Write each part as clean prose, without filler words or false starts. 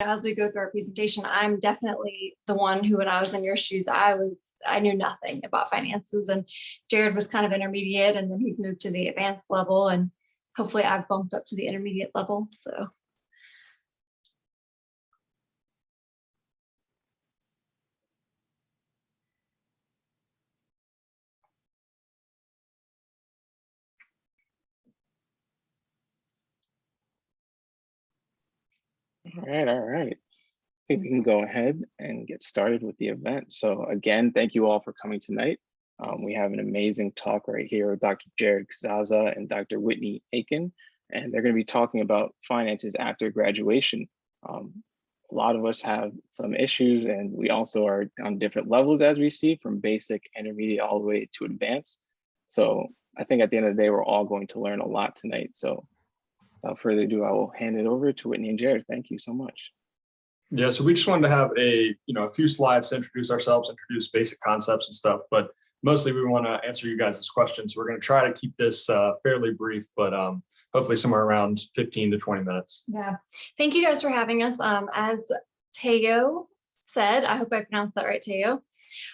As we go through our presentation, I'm definitely the one who, when I was in your shoes, I knew nothing about finances, and Jared was kind of intermediate, and then he's moved to the advanced level, and hopefully I've bumped up to the intermediate level. So. All right. I think we can go ahead and get started with the event. So again, thank you all for coming tonight. We have an amazing talk right here with Dr. Jared Kazaza and Dr. Whitney Aiken, and they're going to be talking about finances after graduation. A lot of us have some issues, and we also are on different levels, as we see, from basic, intermediate, all the way to advanced. So I think at the end of the day, we're all going to learn a lot tonight. So without further ado, I will hand it over to Whitney and Jared. Thank you so much. Yeah, so we just wanted to have a few slides to introduce ourselves, introduce basic concepts and stuff, but mostly we want to answer you guys' questions. We're going to try to keep this fairly brief, but hopefully somewhere around 15 to 20 minutes. Yeah, thank you guys for having us. As Teo said, I hope I pronounced that right, Teo.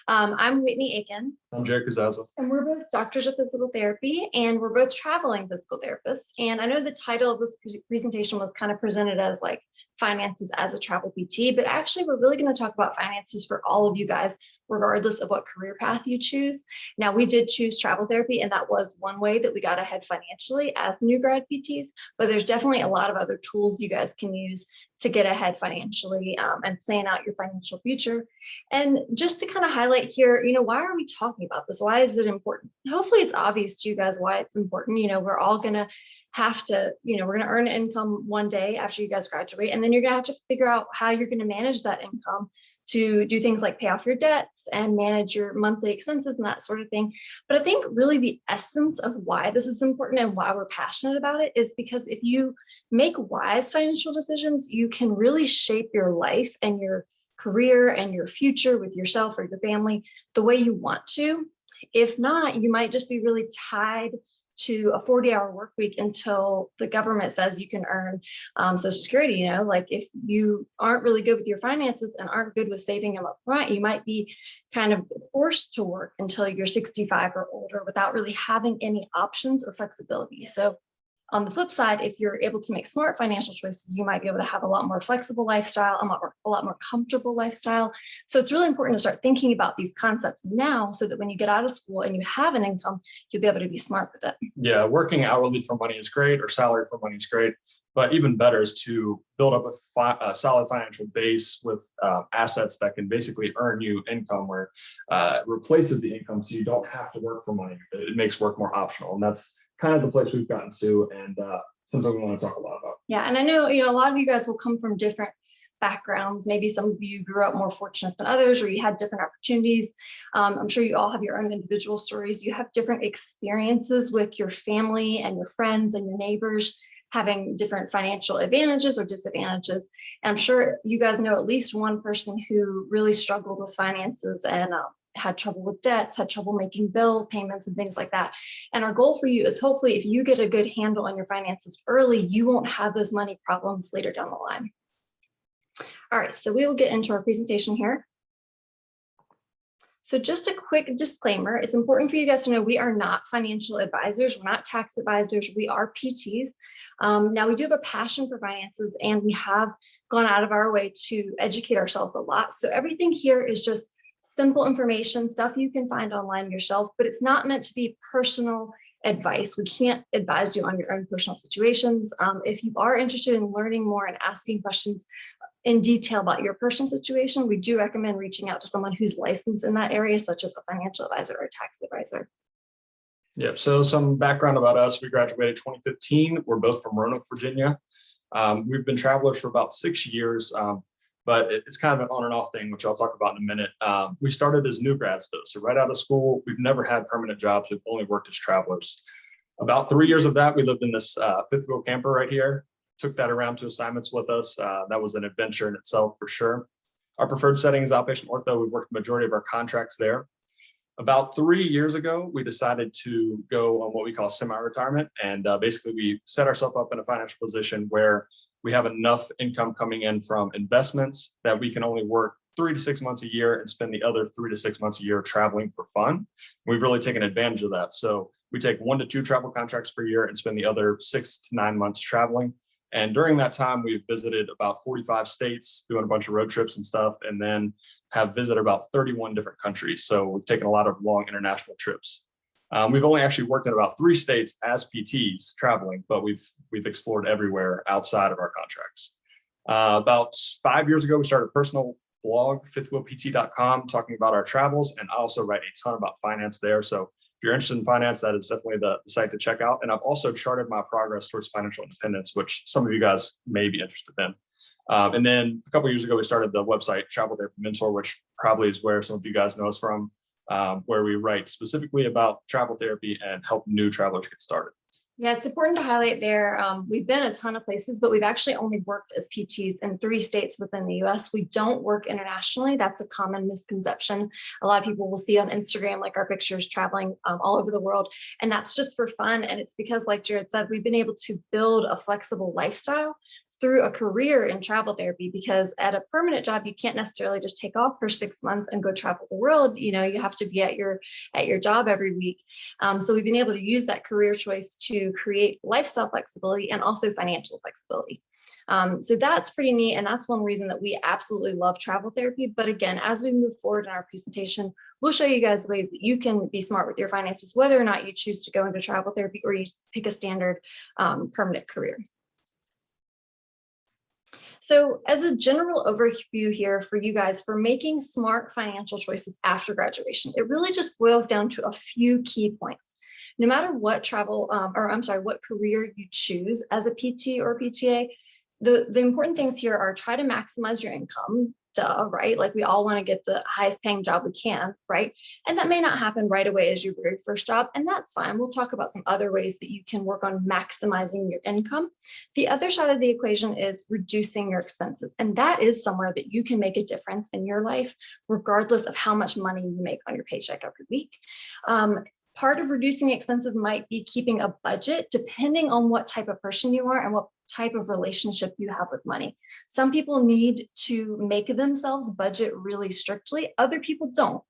I'm Whitney Aiken. I'm Jared Kazaza. And we're both doctors of physical therapy, and we're both traveling physical therapists. And I know the title of this presentation was kind of presented as like finances as a travel PT, but actually we're really going to talk about finances for all of you guys, regardless of what career path you choose. Now, we did choose travel therapy, and that was one way that we got ahead financially as new grad PTs, but there's definitely a lot of other tools you guys can use to get ahead financially and plan out your financial future. And just to kind of highlight here, why are we talking about this? Why is it important? Hopefully it's obvious to you guys why it's important. We're all going to have to, we're going to earn income one day after you guys graduate, and then you're going to have to figure out how you're going to manage that income to do things like pay off your debts and manage your monthly expenses and that sort of thing. But I think really the essence of why this is important and why we're passionate about it is because if you make wise financial decisions, you can really shape your life and your career and your future with yourself or your family the way you want to. If not, you might just be really tied to a 40-hour work week until the government says you can earn Social Security. Like if you aren't really good with your finances and aren't good with saving them up front, you might be kind of forced to work until you're 65 or older without really having any options or flexibility. So on the flip side, if you're able to make smart financial choices, you might be able to have a lot more flexible lifestyle, a lot more comfortable lifestyle. So it's really important to start thinking about these concepts now so that when you get out of school and you have an income, you'll be able to be smart with it. Yeah, working hourly for money is great, or salary for money is great, but even better is to build up a solid financial base with assets that can basically earn you income where replaces the income, so you don't have to work for money. It makes work more optional, and that's kind of the place we've gotten to, and something we want to talk a lot about. Yeah, and I know a lot of you guys will come from different backgrounds. Maybe some of you grew up more fortunate than others, or you had different opportunities. I'm sure you all have your own individual stories. You have different experiences with your family and your friends and your neighbors having different financial advantages or disadvantages. And I'm sure you guys know at least one person who really struggled with finances and had trouble with debts, had trouble making bill payments and things like that. And our goal for you is hopefully if you get a good handle on your finances early, you won't have those money problems later down the line. All right, so we will get into our presentation here. So just a quick disclaimer, it's important for you guys to know we are not financial advisors, we're not tax advisors, we are PTs. Now we do have a passion for finances, and we have gone out of our way to educate ourselves a lot. So everything here is just simple information, stuff you can find online yourself, but it's not meant to be personal advice. We can't advise you on your own personal situations. If you are interested in learning more and asking questions in detail about your personal situation, we do recommend reaching out to someone who's licensed in that area, such as a financial advisor or tax advisor. Yep, so some background about us. We graduated 2015. We're both from Roanoke, Virginia. We've been travelers for about 6 years. But it's kind of an on and off thing, which I'll talk about in a minute. We started as new grads though. So right out of school, we've never had permanent jobs. We've only worked as travelers. About 3 years of that, we lived in this fifth wheel camper right here, took that around to assignments with us. That was an adventure in itself for sure. Our preferred setting is outpatient ortho. We've worked the majority of our contracts there. About 3 years ago, we decided to go on what we call semi-retirement. And basically we set ourselves up in a financial position where we have enough income coming in from investments that we can only work 3 to 6 months a year and spend the other 3 to 6 months a year traveling for fun. We've really taken advantage of that. So we take 1 to 2 travel contracts per year and spend the other 6 to 9 months traveling. And during that time, we've visited about 45 states, doing a bunch of road trips and stuff, and then have visited about 31 different countries. So we've taken a lot of long international trips. We've only actually worked in about 3 states as PTs traveling, but we've explored everywhere outside of our contracts. About 5 years ago, we started a personal blog, fifthwheelpt.com, talking about our travels, and I also write a ton about finance there. So if you're interested in finance, that is definitely the site to check out. And I've also charted my progress towards financial independence, which some of you guys may be interested in. And then a couple of years ago, we started the website Travel Therapy Mentor, which probably is where some of you guys know us from, where we write specifically about travel therapy and help new travelers get started. Yeah, it's important to highlight there. We've been a ton of places, but we've actually only worked as PTs in 3 states within the US. We don't work internationally. That's a common misconception. A lot of people will see on Instagram, like our pictures traveling all over the world. And that's just for fun. And it's because, like Jared said, we've been able to build a flexible lifestyle through a career in travel therapy, because at a permanent job, you can't necessarily just take off for 6 months and go travel the world. You know, you have to be at your job every week. So we've been able to use that career choice to create lifestyle flexibility and also financial flexibility. So that's pretty neat. And that's one reason that we absolutely love travel therapy. But again, as we move forward in our presentation, we'll show you guys ways that you can be smart with your finances, whether or not you choose to go into travel therapy or you pick a standard permanent career. So as a general overview here for you guys for making smart financial choices after graduation, it really just boils down to a few key points. No matter what what career you choose as a PT or PTA, the important things here are try to maximize your income, right? Like we all want to get the highest paying job we can, right? And that may not happen right away as your very first job, and that's fine. We'll talk about some other ways that you can work on maximizing your income. The other side of the equation is reducing your expenses, and that is somewhere that you can make a difference in your life, regardless of how much money you make on your paycheck every week. Part of reducing expenses might be keeping a budget, depending on what type of person you are and what type of relationship you have with money. Some people need to make themselves budget really strictly. Other people don't.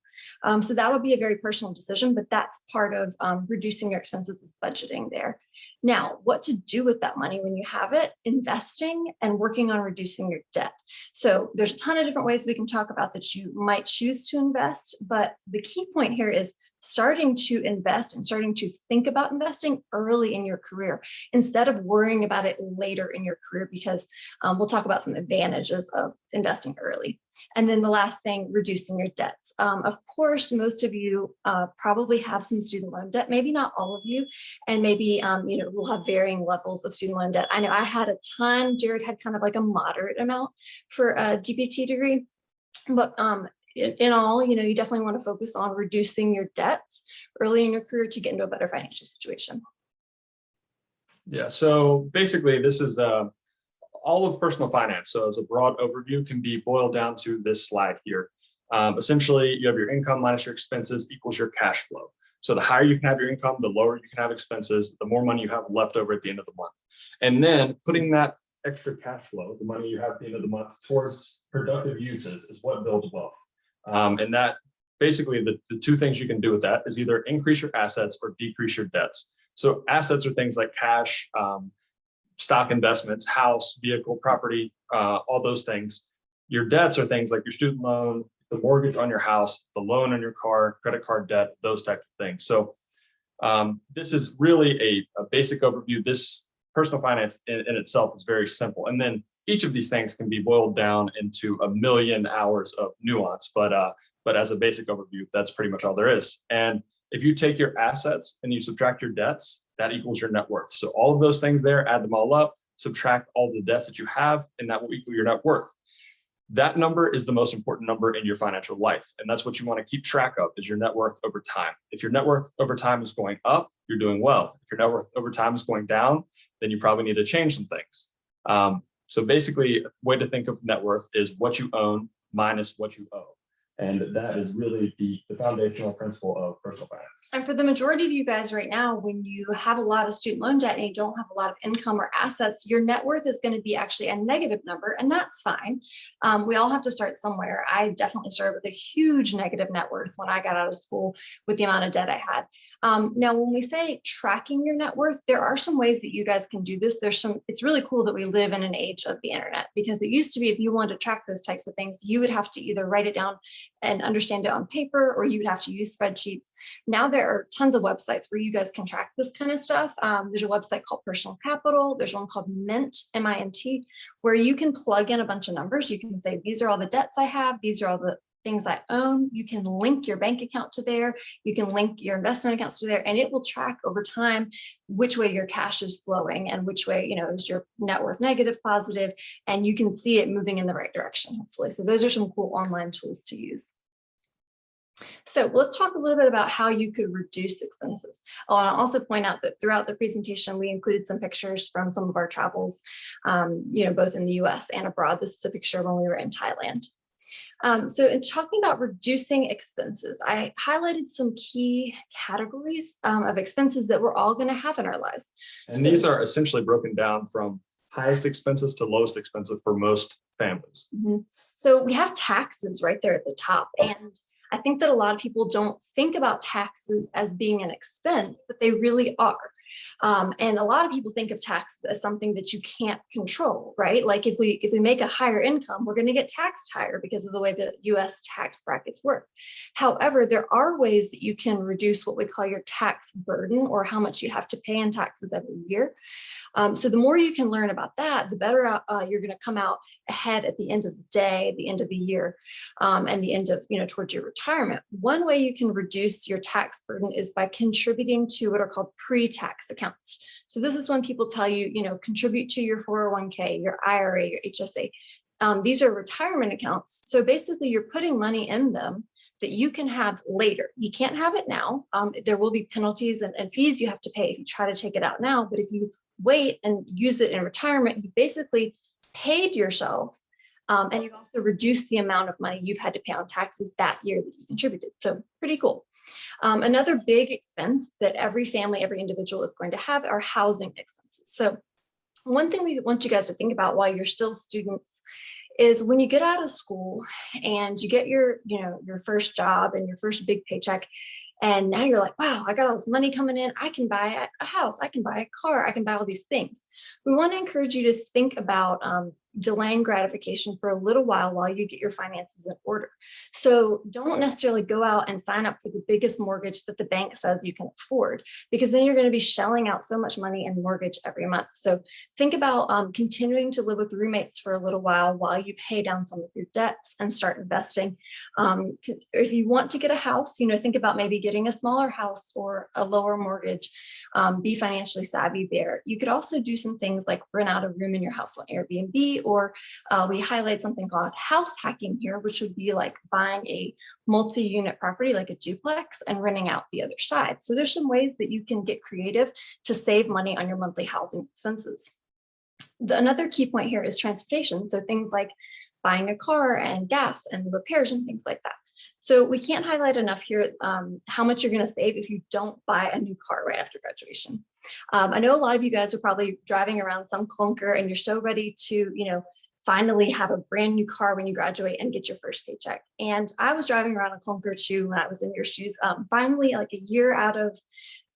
So that'll be a very personal decision, but that's part of reducing your expenses is budgeting there. Now, what to do with that money when you have it? Investing and working on reducing your debt. So there's a ton of different ways we can talk about that you might choose to invest, but the key point here is starting to invest and starting to think about investing early in your career instead of worrying about it later in your career, because we'll talk about some advantages of investing early. And then the last thing, reducing your debts. Of course, most of you probably have some student loan debt, maybe not all of you, and maybe we'll have varying levels of student loan debt. I know I had a ton. Jared had kind of like a moderate amount for a DPT degree, but in all, you definitely want to focus on reducing your debts early in your career to get into a better financial situation. Yeah, so basically this is all of personal finance. So as a broad overview can be boiled down to this slide here. Essentially, you have your income minus your expenses equals your cash flow. So the higher you can have your income, the lower you can have expenses, the more money you have left over at the end of the month. And then putting that extra cash flow, the money you have at the end of the month, towards productive uses is what builds wealth. And that basically the 2 things you can do with that is either increase your assets or decrease your debts. So assets are things like cash, stock investments, house, vehicle, property, all those things. Your debts are things like your student loan, the mortgage on your house, the loan on your car, credit card debt, those types of things. So this is really a basic overview. This personal finance in itself is very simple. And then each of these things can be boiled down into a million hours of nuance, but as a basic overview, that's pretty much all there is. And if you take your assets and you subtract your debts, that equals your net worth. So all of those things there, add them all up, subtract all the debts that you have, and that will equal your net worth. That number is the most important number in your financial life. And that's what you want to keep track of, is your net worth over time. If your net worth over time is going up, you're doing well. If your net worth over time is going down, then you probably need to change some things. So basically, a way to think of net worth is what you own minus what you owe. And that is really the foundational principle of personal finance. And for the majority of you guys right now, when you have a lot of student loan debt and you don't have a lot of income or assets, your net worth is going to be actually a negative number, and that's fine. We all have to start somewhere. I definitely started with a huge negative net worth when I got out of school with the amount of debt I had. Now, when we say tracking your net worth, there are some ways that you guys can do this. It's really cool that we live in an age of the internet, because it used to be if you wanted to track those types of things, you would have to either write it down and understand it on paper, or you would have to use spreadsheets. Now there are tons of websites where you guys can track this kind of stuff. There's a website called Personal Capital. There's one called Mint, M-I-N-T, where you can plug in a bunch of numbers. You can say, these are all the debts I have. These are all the things I own. You can link your bank account to there. You can link your investment accounts to there, and it will track over time which way your cash is flowing and which way, is your net worth negative, positive, and you can see it moving in the right direction, hopefully. So those are some cool online tools to use. So let's talk a little bit about how you could reduce expenses. Oh, and I'll also point out that throughout the presentation, we included some pictures from some of our travels, both in the US and abroad. This is a picture when we were in Thailand. So in talking about reducing expenses, I highlighted some key categories of expenses that we're all going to have in our lives. And these are essentially broken down from highest expenses to lowest expensive for most families. So we have taxes right there at the top. And I think that a lot of people don't think about taxes as being an expense, but they really are. And a lot of people think of taxes as something that you can't control, right? Like if we make a higher income, we're going to get taxed higher because of the way the US tax brackets work. However, there are ways that you can reduce what we call your tax burden, or how much you have to pay in taxes every year. So the more you can learn about that, the better you're going to come out ahead at the end of the day, the end of the year, and the end of, towards your retirement. One way you can reduce your tax burden is by contributing to what are called pre-tax accounts. So this is when people tell you, contribute to your 401k, your IRA, your HSA. These are retirement accounts. So basically you're putting money in them that you can have later. You can't have it now. There will be penalties and fees you have to pay if you try to take it out now. But if you wait and use it in retirement, you basically paid yourself, and you've also reduced the amount of money you've had to pay on taxes that year that you contributed. So pretty cool. Another big expense that every family, every individual is going to have are housing expenses. So one thing we want you guys to think about while you're still students is when you get out of school and you get your first job and your first big paycheck, and now you're like, wow, I got all this money coming in. I can buy a house. I can buy a car. I can buy all these things. We want to encourage you to think about delaying gratification for a little while you get your finances in order. So don't necessarily go out and sign up for the biggest mortgage that the bank says you can afford, because then you're going to be shelling out so much money in mortgage every month. So think about continuing to live with roommates for a little while you pay down some of your debts and start investing. If you want to get a house, think about maybe getting a smaller house or a lower mortgage. Be financially savvy there. You could also do some things like rent out a room in your house on Airbnb, or we highlight something called house hacking here, which would be like buying a multi-unit property like a duplex and renting out the other side. So there's some ways that you can get creative to save money on your monthly housing expenses. Another key point here is transportation. So things like buying a car and gas and repairs and things like that. So we can't highlight enough here how much you're going to save if you don't buy a new car right after graduation. I know a lot of you guys are probably driving around some clunker and you're so ready to, finally have a brand new car when you graduate and get your first paycheck. And I was driving around a clunker too when I was in your shoes. Finally, like a year out of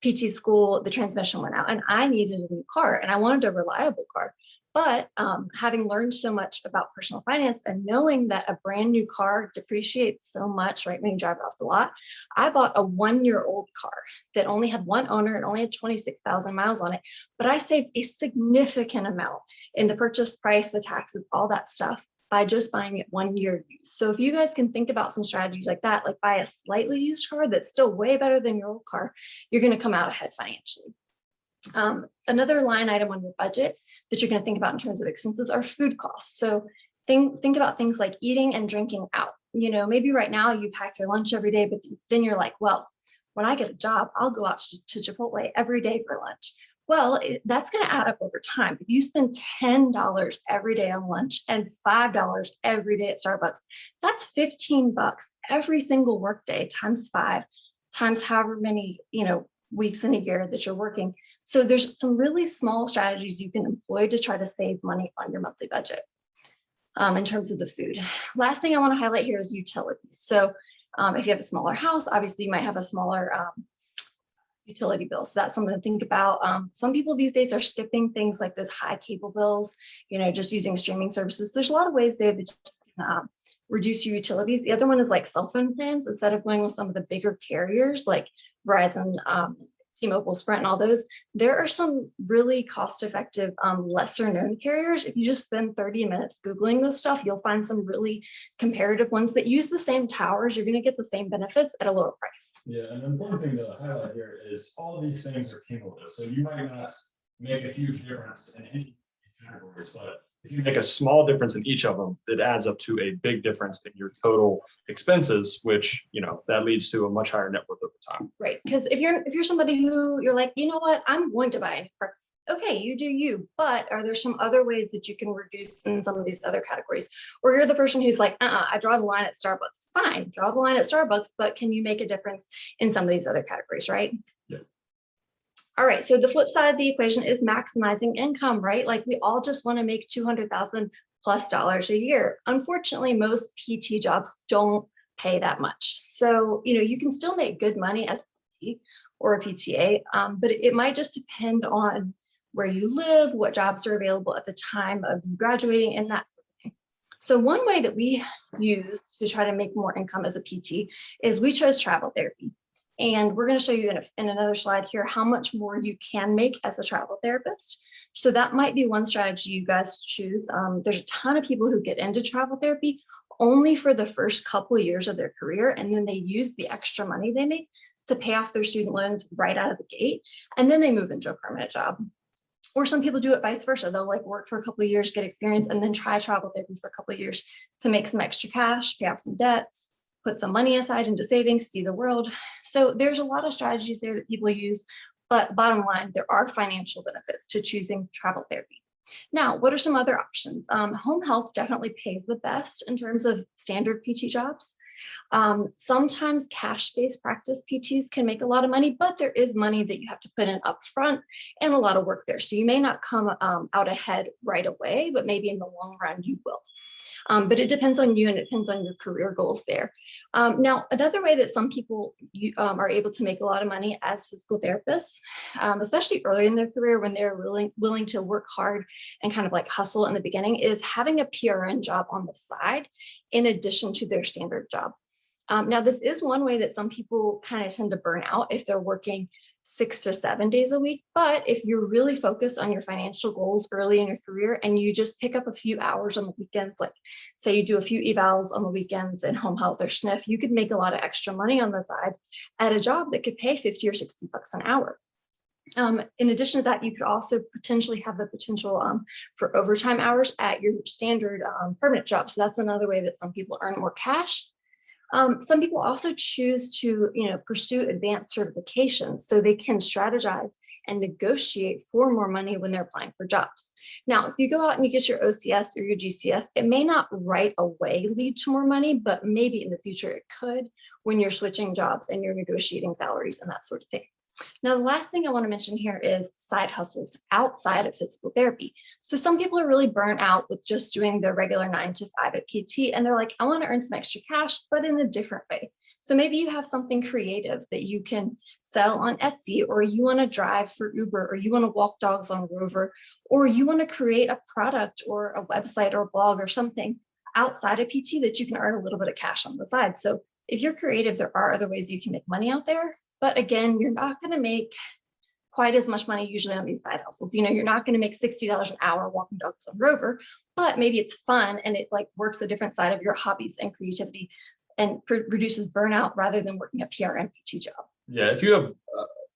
PT school, the transmission went out and I needed a new car and I wanted a reliable car. But having learned so much about personal finance and knowing that a brand new car depreciates so much right when you drive it off the lot, I bought a 1-year-old car that only had one owner and only had 26,000 miles on it. But I saved a significant amount in the purchase price, the taxes, all that stuff by just buying it 1 year used. So if you guys can think about some strategies like that, like buy a slightly used car that's still way better than your old car, you're going to come out ahead financially. Another line item on your budget that you're going to think about in terms of expenses are food costs. So think about things like eating and drinking out. Maybe right now you pack your lunch every day, but then you're like, well, when I get a job, I'll go out to Chipotle every day for lunch. Well, that's going to add up over time. If you spend $10 every day on lunch and $5 every day at Starbucks, that's $15 every single workday times 5 times however many, weeks in a year that you're working. So there's some really small strategies you can employ to try to save money on your monthly budget in terms of the food. Last thing I want to highlight here is utilities. So if you have a smaller house, obviously you might have a smaller utility bill. So that's something to think about. Some people these days are skipping things like those high cable bills, just using streaming services. There's a lot of ways there that you can reduce your utilities. The other one is like cell phone plans. Instead of going with some of the bigger carriers like Verizon, T-Mobile, Sprint, and all those, there are some really cost-effective, lesser known carriers. If you just spend 30 minutes Googling this stuff, you'll find some really comparative ones that use the same towers. You're going to get the same benefits at a lower price. Yeah, and the important thing to highlight here is all of these things are cumulative. So you might not make a huge difference in any of these categories, but if you make a small difference in each of them, it adds up to a big difference in your total expenses, which, that leads to a much higher net worth over time. Right. Because if you're somebody who you're like, you know what, I'm going to buy a car. Okay, you do you, but are there some other ways that you can reduce in some of these other categories? Or you're the person who's like, I draw the line at Starbucks. Fine, draw the line at Starbucks, but can you make a difference in some of these other categories, right? Yeah. All right, so the flip side of the equation is maximizing income, right? Like we all just want to make $200,000 plus a year. Unfortunately, most PT jobs don't pay that much. So, you can still make good money as a PT or a PTA, but it might just depend on where you live, what jobs are available at the time of you graduating, and that sort of thing. So one way that we use to try to make more income as a PT is we chose travel therapy. And we're going to show you in another slide here how much more you can make as a travel therapist. So that might be one strategy you guys choose. There's a ton of people who get into travel therapy only for the first couple of years of their career, and then they use the extra money they make to pay off their student loans right out of the gate, and then they move into a permanent job. Or some people do it vice versa. They'll work for a couple of years, get experience, and then try travel therapy for a couple of years to make some extra cash, pay off some debts, put some money aside into savings, see the world. So there's a lot of strategies there that people use, but bottom line, there are financial benefits to choosing travel therapy. Now, what are some other options? Home health definitely pays the best in terms of standard PT jobs. Sometimes cash-based practice PTs can make a lot of money, but there is money that you have to put in upfront and a lot of work there. So you may not come out ahead right away, but maybe in the long run you will. But it depends on you and it depends on your career goals there. Now, another way that some people are able to make a lot of money as physical therapists, especially early in their career when they're willing to work hard and kind of hustle in the beginning, is having a PRN job on the side in addition to their standard job. Now, this is one way that some people kind of tend to burn out if they're working 6 to 7 days a week. But if you're really focused on your financial goals early in your career and you just pick up a few hours on the weekends, like say you do a few evals on the weekends in home health or SNF, you could make a lot of extra money on the side at a job that could pay 50 or 60 bucks an hour. In addition to that, you could also potentially have the potential for overtime hours at your standard permanent job. So that's another way that some people earn more cash. Some people also choose to, pursue advanced certifications so they can strategize and negotiate for more money when they're applying for jobs. Now, if you go out and you get your OCS or your GCS, it may not right away lead to more money, but maybe in the future it could when you're switching jobs and you're negotiating salaries and that sort of thing. Now, the last thing I want to mention here is side hustles outside of physical therapy. So some people are really burnt out with just doing their regular 9 to 5 at PT, and they're like, I want to earn some extra cash, but in a different way. So maybe you have something creative that you can sell on Etsy, or you want to drive for Uber, or you want to walk dogs on Rover, or you want to create a product or a website or a blog or something outside of PT that you can earn a little bit of cash on the side. So if you're creative, there are other ways you can make money out there. But again, you're not going to make quite as much money usually on these side hustles. You're not going to make $60 an hour walking dogs on Rover, but maybe it's fun and it works a different side of your hobbies and creativity and reduces burnout rather than working a PRN PT job. Yeah, if you have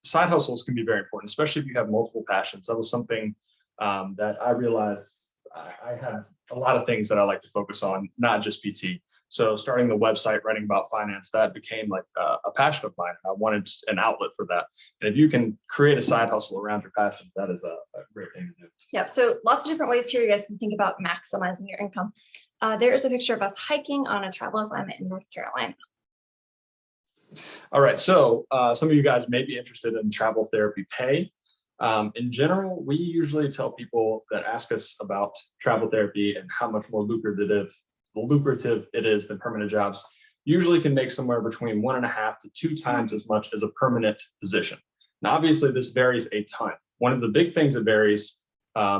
side hustles can be very important, especially if you have multiple passions. That was something that I realized I have a lot of things that I like to focus on, not just PT. So starting the website, writing about finance, that became like a passion of mine. I wanted an outlet for that. And if you can create a side hustle around your passions, that is a great thing to do. Yep. So lots of different ways here you guys can think about maximizing your income. There is a picture of us hiking on a travel assignment in North Carolina. All right. So some of you guys may be interested in travel therapy pay. In general, we usually tell people that ask us about travel therapy and how much more lucrative it is than permanent jobs, usually can make somewhere between 1.5 to 2 times as much as a permanent position. Now, obviously, this varies a ton. One of the big things that varies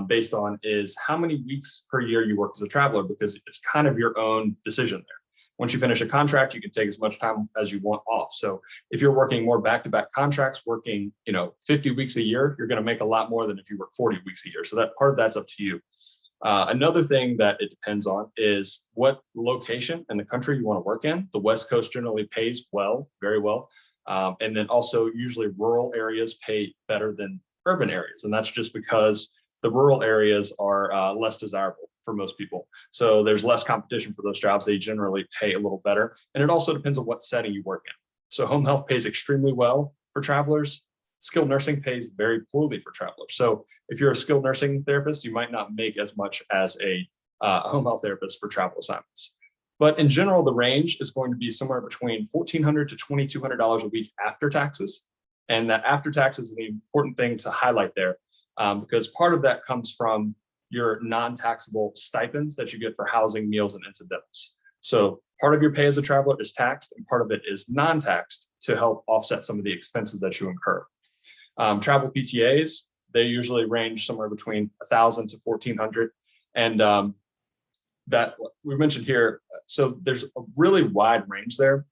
based on is how many weeks per year you work as a traveler, because it's kind of your own decision there. Once you finish a contract, you can take as much time as you want off. So if you're working more back-to-back contracts, working 50 weeks a year, you're going to make a lot more than if you work 40 weeks a year. So that part of that's up to you. Another thing that it depends on is what location in the country you want to work in. The West Coast generally pays well, very well. And then also usually rural areas pay better than urban areas. And that's just because the rural areas are less desirable for most people. So there's less competition for those jobs. They generally pay a little better. And it also depends on what setting you work in. So home health pays extremely well for travelers. Skilled nursing pays very poorly for travelers. So if you're a skilled nursing therapist, you might not make as much as a home health therapist for travel assignments. But in general, the range is going to be somewhere between $1,400 to $2,200 a week after taxes. And that after taxes is the important thing to highlight there, because part of that comes from your non-taxable stipends that you get for housing, meals, and incidentals. So part of your pay as a traveler is taxed and part of it is non-taxed to help offset some of the expenses that you incur. Travel PTAs, they usually range somewhere between $1,000 to $1,400. And that we mentioned here, so there's a really wide range there,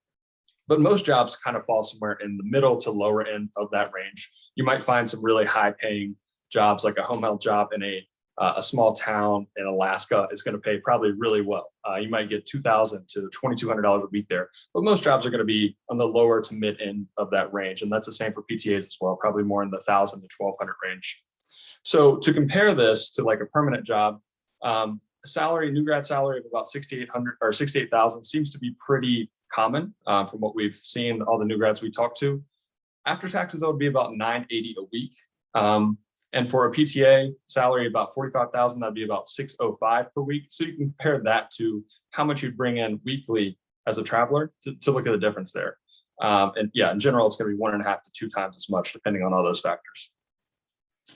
but most jobs kind of fall somewhere in the middle to lower end of that range. You might find some really high paying jobs, like a home health job in a small town in Alaska is going to pay probably really well. You might get $2,000 to $2,200 a week there, but most jobs are going to be on the lower to mid end of that range. And that's the same for PTAs as well, probably more in the $1,000 to $1,200 range. So to compare this to like a permanent job, new grad salary of about $6,800 or $68,000 seems to be pretty common from what we've seen, all the new grads we talked to. After taxes, that would be about $980 a week. And for a PTA salary, about $45,000, that'd be about $605 per week. So you can compare that to how much you'd bring in weekly as a traveler to look at the difference there. And yeah, in general, it's going to be 1.5 to 2 times as much, depending on all those factors.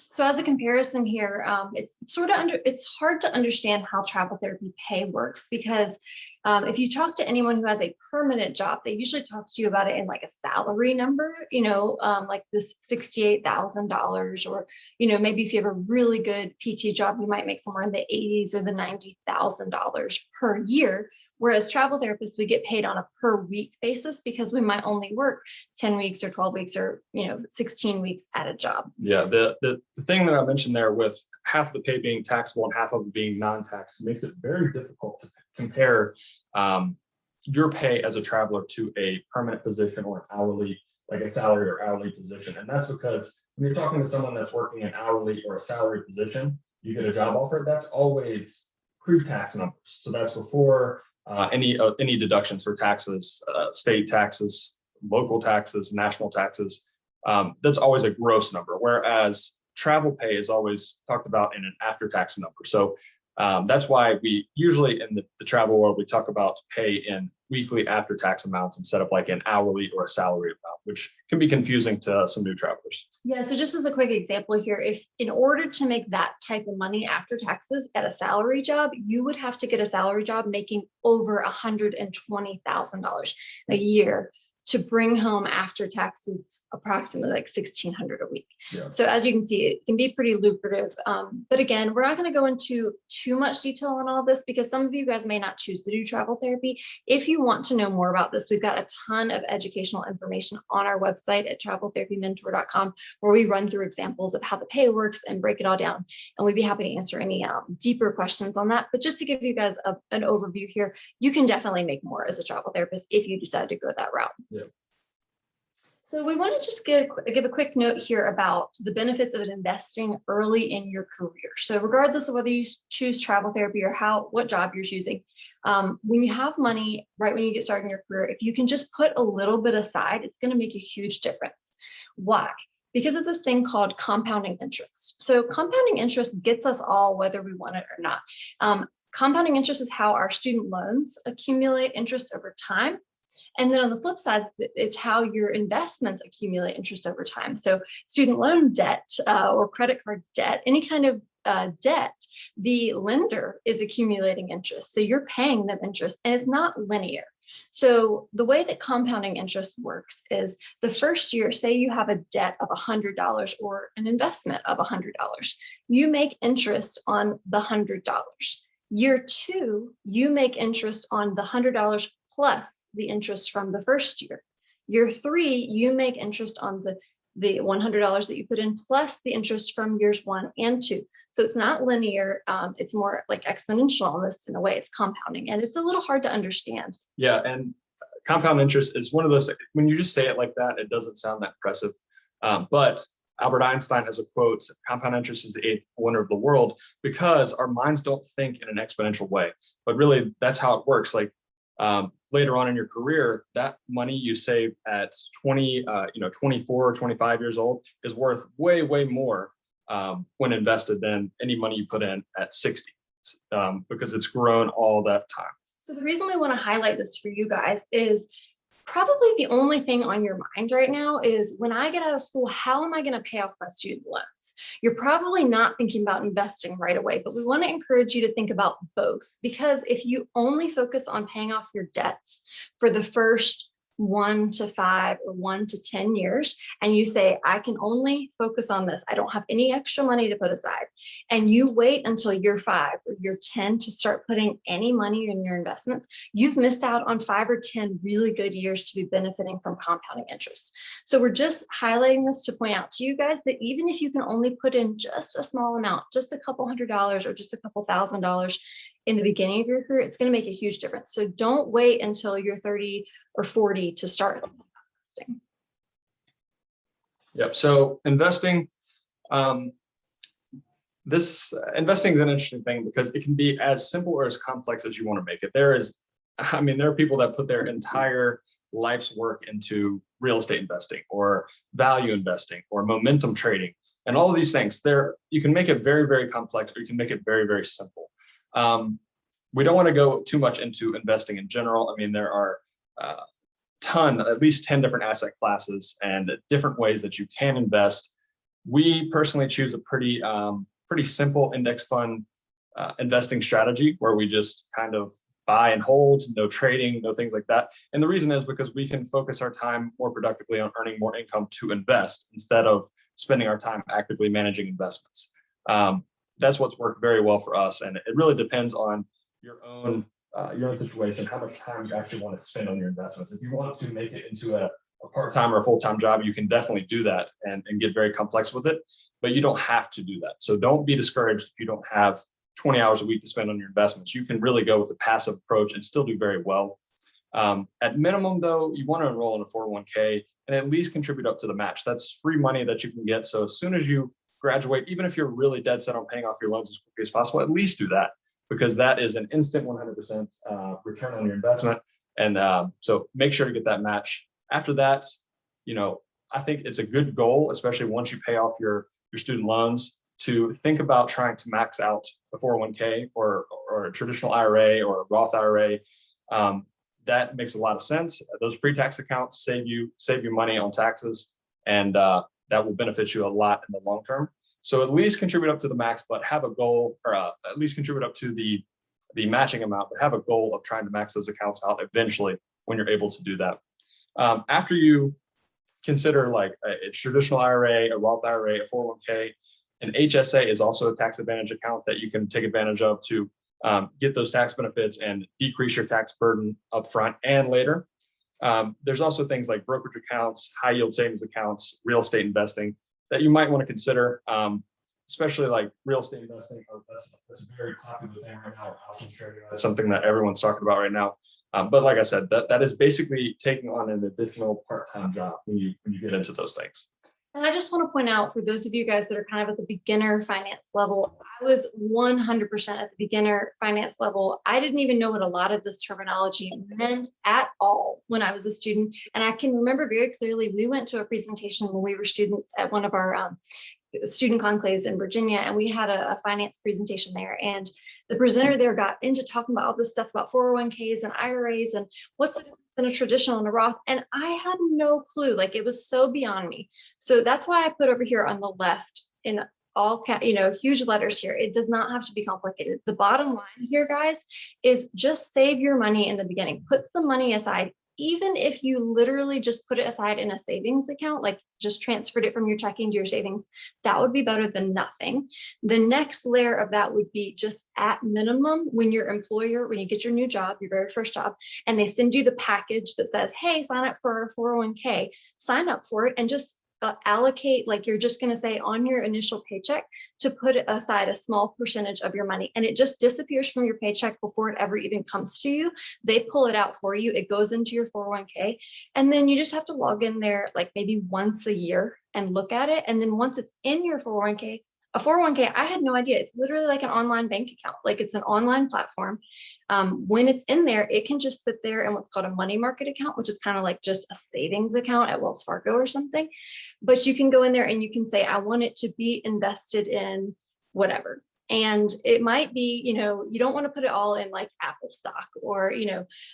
So as a comparison here, it's hard to understand how travel therapy pay works, because if you talk to anyone who has a permanent job, they usually talk to you about it in like a salary number, like this $68,000, or, maybe if you have a really good PT job, you might make somewhere in the 80s or the $90,000 per year. Whereas travel therapists, we get paid on a per week basis because we might only work 10 weeks or 12 weeks or 16 weeks at a job. Yeah, the thing that I mentioned there with half of the pay being taxable and half of it being non-taxed makes it very difficult to compare your pay as a traveler to a permanent position or an hourly, like a salary or hourly position. And that's because when you're talking to someone that's working an hourly or a salary position, you get a job offer, that's always pre-tax numbers. So that's before any deductions for taxes, state taxes, local taxes, national taxes. That's always a gross number, whereas travel pay is always talked about in an after-tax number. So that's why we usually in the travel world, we talk about pay in weekly after-tax amounts instead of like an hourly or a salary amount, which can be confusing to some new travelers. Yeah, so just as a quick example here, if in order to make that type of money after taxes at a salary job, you would have to get a salary job making over $120,000 a year to bring home after taxes approximately like $1,600 a week. Yeah. So as you can see, it can be pretty lucrative. But again, we're not going to go into too much detail on all this because some of you guys may not choose to do travel therapy. If you want to know more about this, we've got a ton of educational information on our website at traveltherapymentor.com, where we run through examples of how the pay works and break it all down. And we'd be happy to answer any deeper questions on that. But just to give you guys an overview here, you can definitely make more as a travel therapist if you decide to go that route. Yeah. So we want to just give a quick note here about the benefits of investing early in your career. So regardless of whether you choose travel therapy or what job you're choosing, when you have money right when you get started in your career, if you can just put a little bit aside, it's going to make a huge difference. Why? Because of this thing called compounding interest. So compounding interest gets us all whether we want it or not. Compounding interest is how our student loans accumulate interest over time. And then on the flip side, it's how your investments accumulate interest over time. So student loan debt or credit card debt, any kind of debt, the lender is accumulating interest. So you're paying them interest and it's not linear. So the way that compounding interest works is the first year, say you have a debt of $100 or an investment of $100, you make interest on the $100. Year two, you make interest on the $100 plus the interest from the first year. Year three, you make interest on the $100 that you put in plus the interest from years 1 and 2. So it's not linear. It's more like exponential almost in a way. It's compounding and it's a little hard to understand. Yeah, and compound interest is one of those, when you just say it like that, it doesn't sound that impressive. But Albert Einstein has a quote, compound interest is the eighth wonder of the world, because our minds don't think in an exponential way. But really, that's how it works. Like later on in your career, that money you save at 24 or 25 years old is worth way, way more when invested than any money you put in at 60, because it's grown all that time. So the reason we want to highlight this for you guys is probably the only thing on your mind right now is when I get out of school, how am I going to pay off my student loans? You're probably not thinking about investing right away, but we want to encourage you to think about both, because if you only focus on paying off your debts for the first 1 to 5 or 1 to 10 years, and you say, I can only focus on this, I don't have any extra money to put aside, and you wait until year 5 or year 10 to start putting any money in your investments, you've missed out on 5 or 10 really good years to be benefiting from compounding interest. So we're just highlighting this to point out to you guys that even if you can only put in just a small amount, just a couple $100s or just a couple $1,000s in the beginning of your career, it's going to make a huge difference. So don't wait until you're 30 or 40 to start investing. Yep. So investing, investing is an interesting thing because it can be as simple or as complex as you want to make it. There are people that put their entire life's work into real estate investing or value investing or momentum trading and all of these things. You can make it very, very complex, or you can make it very, very simple. We don't want to go too much into investing in general. I mean, there are at least 10 different asset classes and different ways that you can invest. We personally choose a pretty simple index fund investing strategy where we just kind of buy and hold, no trading, no things like that. And the reason is because we can focus our time more productively on earning more income to invest instead of spending our time actively managing investments. That's what's worked very well for us. And it really depends on your own situation, how much time you actually want to spend on your investments. If you want to make it into a part-time or a full-time job, you can definitely do that and get very complex with it, but you don't have to do that. So don't be discouraged if you don't have 20 hours a week to spend on your investments. You can really go with a passive approach and still do very well. At minimum, though, you want to enroll in a 401k and at least contribute up to the match. That's free money that you can get. So as soon as you graduate, even if you're really dead set on paying off your loans as quickly as possible, at least do that, because that is an instant 100% return on your investment. And so make sure to get that match. After that, I think it's a good goal, especially once you pay off your student loans, to think about trying to max out a 401k or a traditional IRA or a Roth IRA. That makes a lot of sense. Those pre-tax accounts save you money on taxes, and that will benefit you a lot in the long term. So at least contribute up to the max, but have a goal, or at least contribute up to the matching amount, but have a goal of trying to max those accounts out eventually when you're able to do that. After you consider like a traditional IRA, a Roth IRA, a 401k, an HSA is also a tax advantage account that you can take advantage of to get those tax benefits and decrease your tax burden upfront and later. There's also things like brokerage accounts, high yield savings accounts, real estate investing that you might want to consider, especially like real estate investing. That's a very popular thing right now. Options trading. That's something that everyone's talking about right now. But like I said, that is basically taking on an additional part-time job when you get into those things. And I just want to point out for those of you guys that are kind of at the beginner finance level, I was 100% at the beginner finance level. I didn't even know what a lot of this terminology meant at all when I was a student. And I can remember very clearly, we went to a presentation when we were students at one of our student conclaves in Virginia, and we had a finance presentation there. And the presenter there got into talking about all this stuff about 401ks and IRAs and what's the difference in a traditional and a Roth. And I had no clue, like it was so beyond me. So that's why I put over here on the left in all huge letters here. It does not have to be complicated. The bottom line here, guys, is just save your money in the beginning. Put some money aside. Even if you literally just put it aside in a savings account, like just transferred it from your checking to your savings, that would be better than nothing. The next layer of that would be just at minimum when your employer, when you get your new job, your very first job, and they send you the package that says, hey, sign up for a 401k, sign up for it and just allocate, like you're just going to say on your initial paycheck to put aside a small percentage of your money, and it just disappears from your paycheck before it ever even comes to you. They pull it out for you. It goes into your 401k, and then you just have to log in there like maybe once a year and look at it. And then once it's in your 401k, a 401k, I had no idea. It's literally like an online bank account. Like it's an online platform. When it's in there, it can just sit there in what's called a money market account, which is kind of like just a savings account at Wells Fargo or something. But you can go in there and you can say, I want it to be invested in whatever. And it might be, you don't want to put it all in like Apple stock or,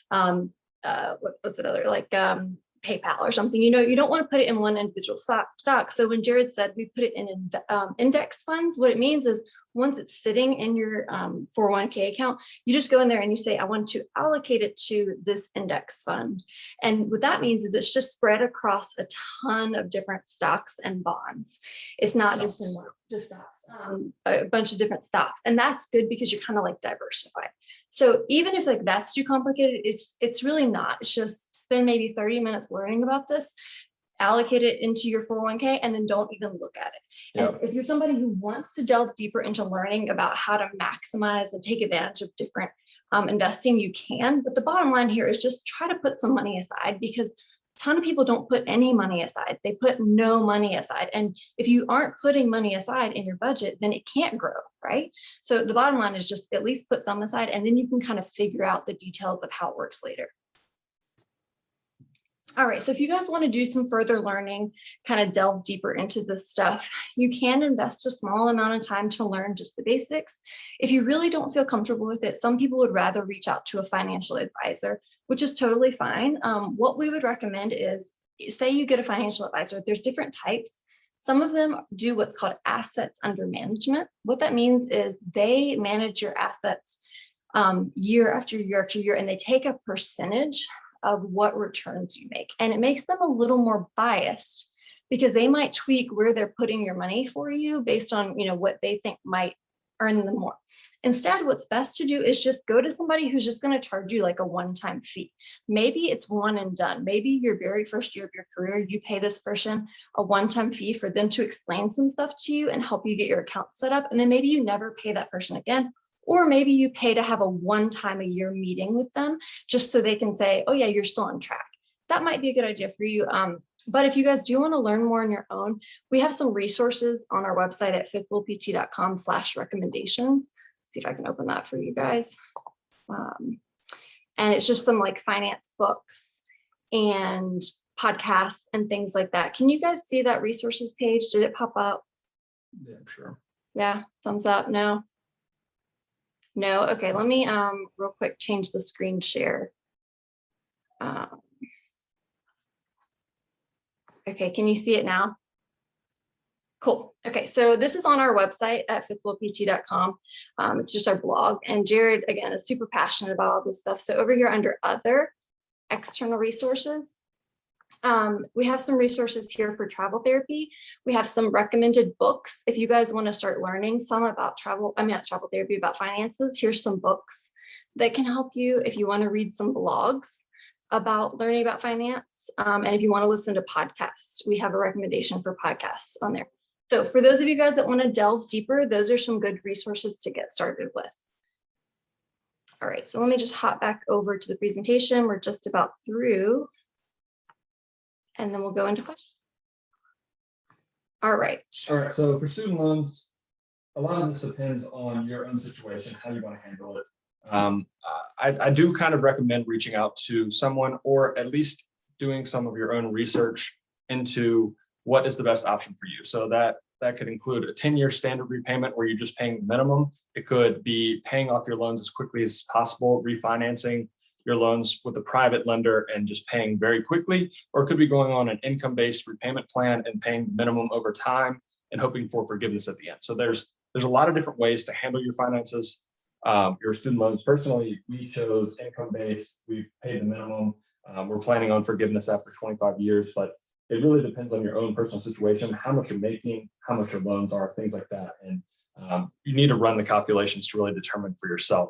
what's another, like PayPal or something. You don't want to put it in one individual stock. So when Jared said we put it in index funds, what it means is once it's sitting in your 401k account, you just go in there and you say, I want to allocate it to this index fund. And what that means is it's just spread across a ton of different stocks and bonds. It's not just in one, just stocks, a bunch of different stocks. And that's good because you're kind of like diversified. So even if like that's too complicated, it's really not. It's just spend maybe 30 minutes learning about this, allocate it into your 401k, and then don't even look at it. And if you're somebody who wants to delve deeper into learning about how to maximize and take advantage of different investing, you can. But the bottom line here is just try to put some money aside, because a ton of people don't put any money aside. They put no money aside. And if you aren't putting money aside in your budget, then it can't grow, right? So the bottom line is just at least put some aside, and then you can kind of figure out the details of how it works later. All right, so if you guys want to do some further learning, kind of delve deeper into this stuff, you can invest a small amount of time to learn just the basics. If you really don't feel comfortable with it, some people would rather reach out to a financial advisor, which is totally fine. What we would recommend is, say you get a financial advisor, there's different types. Some of them do what's called assets under management. What that means is they manage your assets year after year after year, and they take a percentage of what returns you make. And it makes them a little more biased because they might tweak where they're putting your money for you based on, what they think might earn them more. Instead, what's best to do is just go to somebody who's just going to charge you like a one-time fee. Maybe it's one and done. Maybe your very first year of your career, you pay this person a one-time fee for them to explain some stuff to you and help you get your account set up. And then maybe you never pay that person again. Or maybe you pay to have a one-time-a-year meeting with them just so they can say, oh yeah, you're still on track. That might be a good idea for you. But if you guys do want to learn more on your own, we have some resources on our website at fifthwheelpt.com/recommendations. See if I can open that for you guys. And it's just some like finance books and podcasts and things like that. Can you guys see that resources page? Did it pop up? Yeah, I'm sure. Yeah, thumbs up, no. No, okay, let me real quick change the screen share. Okay, can you see it now? Cool. Okay, so this is on our website at fifthwheelpt.com. It's just our blog. And Jared, again, is super passionate about all this stuff. So over here under other external resources, we have some resources here for travel therapy. We have some recommended books. If you guys want to start learning some about not travel therapy, about finances, here's some books that can help you if you want to read some blogs about learning about finance. And if you want to listen to podcasts, we have a recommendation for podcasts on there. So for those of you guys that want to delve deeper, those are some good resources to get started with. All right, so let me just hop back over to the presentation. We're just about through, and then we'll go into questions. All right. All right, so for student loans, a lot of this depends on your own situation, how you want to handle it. I do kind of recommend reaching out to someone, or at least doing some of your own research into what is the best option for you. So that could include a 10-year standard repayment where you're just paying the minimum. It could be paying off your loans as quickly as possible, refinancing your loans with a private lender and just paying very quickly, or it could be going on an income-based repayment plan and paying the minimum over time and hoping for forgiveness at the end. So there's a lot of different ways to handle your finances. Your student loans, personally, we chose income-based. We've paid the minimum. We're planning on forgiveness after 25 years, but it really depends on your own personal situation, how much you're making, how much your loans are, things like that. And you need to run the calculations to really determine for yourself.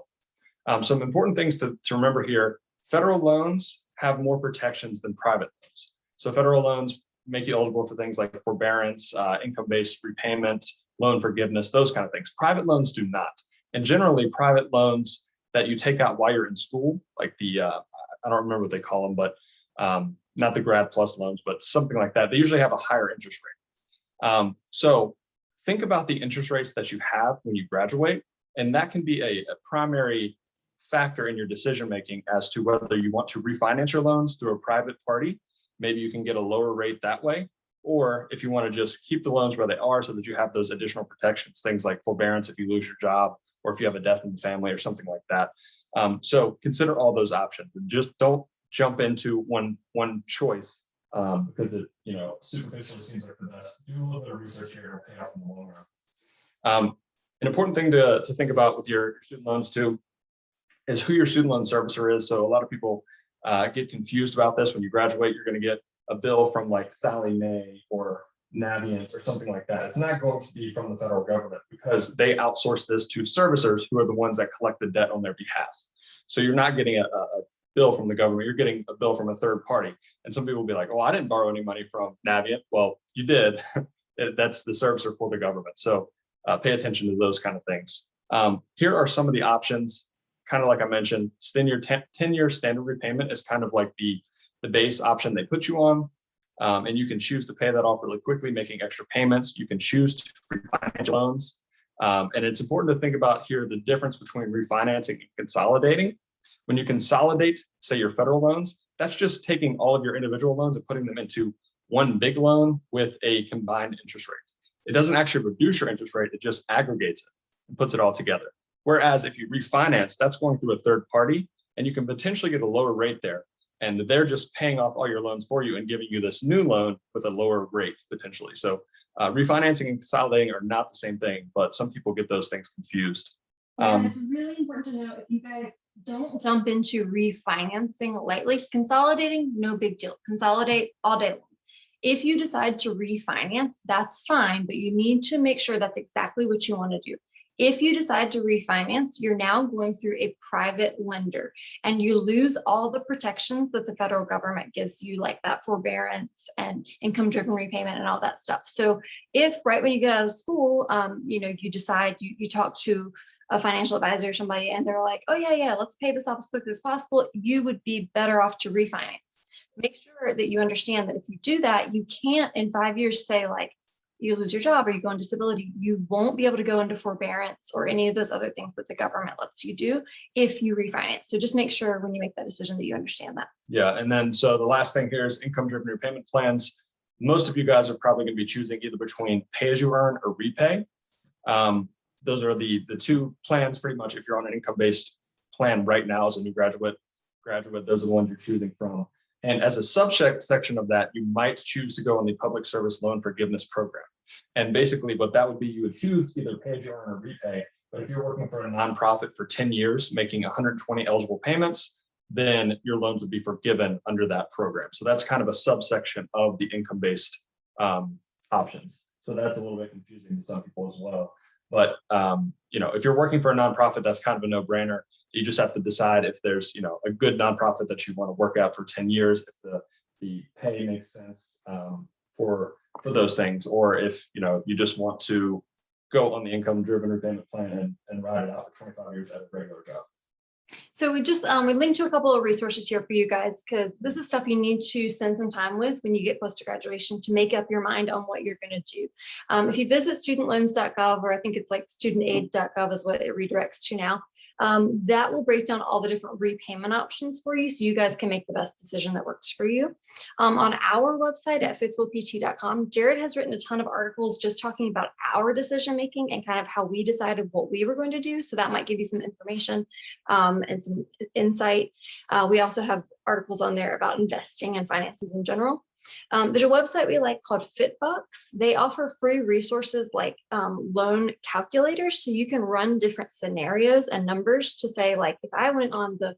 Some important things to remember here: federal loans have more protections than private loans. So federal loans make you eligible for things like forbearance, income-based repayment, loan forgiveness, those kind of things. Private loans do not. And generally, private loans that you take out while you're in school, like the, I don't remember what they call them, but not the grad plus loans, but something like that, they usually have a higher interest rate. So think about the interest rates that you have when you graduate, and that can be a primary factor in your decision-making as to whether you want to refinance your loans through a private party. Maybe you can get a lower rate that way, or if you want to just keep the loans where they are so that you have those additional protections, things like forbearance if you lose your job, or if you have a death in the family or something like that. So consider all those options and just don't jump into one choice because it, superficially seems like the best. Do a little bit of research here, it'll pay off in the long run. An important thing to think about with your student loans too is who your student loan servicer is. So a lot of people get confused about this. When you graduate, you're going to get a bill from like Sally Mae or Navient or something like that. It's not going to be from the federal government because they outsource this to servicers who are the ones that collect the debt on their behalf. So you're not getting a bill from the government, you're getting a bill from a third party. And some people will be like, oh, I didn't borrow any money from Navient. Well, you did. That's the servicer for the government. So pay attention to those kind of things. Here are some of the options. Kind of like I mentioned, 10-year standard repayment is kind of like the base option they put you on. And you can choose to pay that off really quickly, making extra payments. You can choose to refinance loans. And it's important to think about here the difference between refinancing and consolidating. When you consolidate, say, your federal loans, that's just taking all of your individual loans and putting them into one big loan with a combined interest rate. It doesn't actually reduce your interest rate, it just aggregates it and puts it all together. Whereas if you refinance, that's going through a third party, and you can potentially get a lower rate there. And they're just paying off all your loans for you and giving you this new loan with a lower rate potentially. So refinancing and consolidating are not the same thing, but some people get those things confused. And it's really important to know, if you guys don't jump into refinancing lightly, consolidating, no big deal. Consolidate all day long. If you decide to refinance, that's fine, but you need to make sure that's exactly what you want to do. If you decide to refinance, you're now going through a private lender, and you lose all the protections that the federal government gives you, like that forbearance and income-driven repayment and all that stuff. So if right when you get out of school, you decide, you talk to a financial advisor or somebody, and they're like, oh yeah, let's pay this off as quickly as possible, you would be better off to refinance. Make sure that you understand that if you do that, you can't in 5 years say, like, you lose your job or you go on disability, you won't be able to go into forbearance or any of those other things that the government lets you do if you refinance. So just make sure when you make that decision that you understand that. Yeah, and then so the last thing here is income-driven repayment plans. Most of you guys are probably going to be choosing either between pay-as-you-earn or repay. Those are the two plans pretty much. If you're on an income-based plan right now as a new graduate, those are the ones you're choosing from. And as a subsection of that, you might choose to go on the public service loan forgiveness program. And basically what that would be, you would choose either pay as you earn or repay. But if you're working for a nonprofit for 10 years, making 120 eligible payments, then your loans would be forgiven under that program. So that's kind of a subsection of the income-based options. So that's a little bit confusing to some people as well. But if you're working for a nonprofit, that's kind of a no-brainer. You just have to decide if there's a good nonprofit that you want to work at for 10 years, if the pay makes sense for those things, or if you just want to go on the income-driven repayment plan and ride it out for 25 years at a regular job. So we just we linked to a couple of resources here for you guys, because this is stuff you need to spend some time with when you get close to graduation to make up your mind on what you're going to do. If you visit studentloans.gov, or I think it's like studentaid.gov is what it redirects to now, that will break down all the different repayment options for you, so you guys can make the best decision that works for you. On our website at fifthwheelpt.com, Jared has written a ton of articles just talking about our decision making and kind of how we decided what we were going to do. So that might give you some information and some insight. We also have articles on there about investing and finances in general. There's a website we like called FitBucks. They offer free resources like loan calculators, so you can run different scenarios and numbers to say, like, if I went on the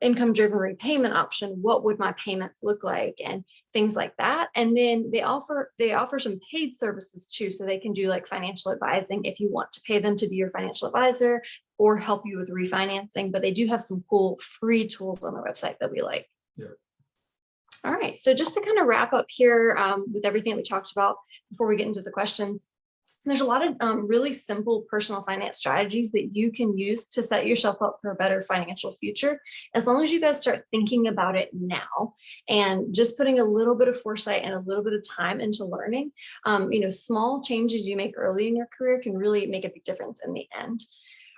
income driven repayment option, what would my payments look like, and things like that. And then they offer some paid services too, so they can do like financial advising if you want to pay them to be your financial advisor or help you with refinancing. But they do have some cool free tools on their website that we like. Yeah. All right, so just to kind of wrap up here with everything we talked about before we get into the questions, there's a lot of really simple personal finance strategies that you can use to set yourself up for a better financial future, as long as you guys start thinking about it now and just putting a little bit of foresight and a little bit of time into learning. Small changes you make early in your career can really make a big difference in the end.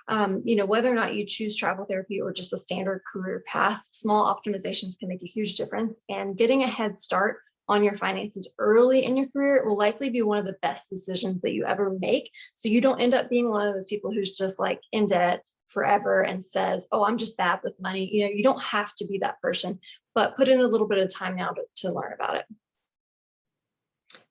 Whether or not you choose travel therapy or just a standard career path, small optimizations can make a huge difference, and getting a head start on your finances early in your career will likely be one of the best decisions that you ever make. So you don't end up being one of those people who's just like in debt forever and says, oh, I'm just bad with money. You don't have to be that person, but put in a little bit of time now to learn about it.